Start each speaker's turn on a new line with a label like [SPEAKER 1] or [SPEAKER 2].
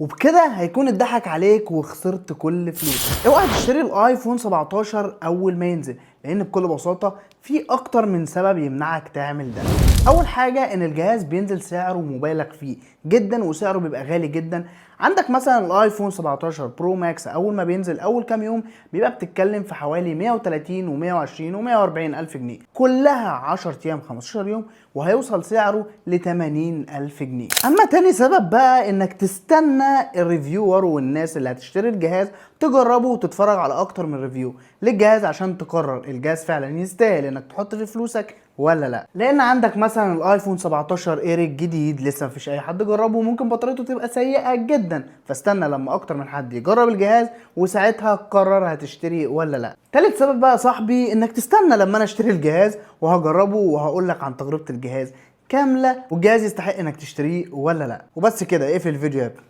[SPEAKER 1] وبكده هيكون اتضحك عليك وخسرت كل فلوسك. اوعى تشتري الايفون 17 اول ما ينزل، لان بكل بساطه في اكتر من سبب يمنعك تعمل ده. اول حاجه ان الجهاز بينزل سعره مبالغ فيه جدا وسعره بيبقى غالي جدا. عندك مثلا الايفون 17 برو ماكس اول ما بينزل اول كام يوم بيبقى بتتكلم في حوالي 130 و120 و140 الف جنيه، كلها 10 ايام 15 يوم، وهيوصل سعره ل 80 الف جنيه. اما تاني سبب بقى انك تستنى الريفيور والناس اللي هتشتري الجهاز تجربه وتتفرج على اكتر من ريفيو للجهاز عشان تقرر الجهاز فعلا يستاهل انك تحط فيه فلوسك ولا لا. لان عندك مثلا الايفون 17 اير الجديد لسه مفيش اي حد جربه وممكن بطاريته تبقى سيئه جدا، فاستنى لما اكتر من حد يجرب الجهاز وساعتها قرر هتشتري ولا لا. تالت سبب بقى يا صاحبي انك تستنى لما انا اشتري الجهاز وهجربه وهقول لك عن تجربه الجهاز كامله والجهاز يستحق انك تشتريه ولا لا. وبس كده، اقفل الفيديو يا ابني.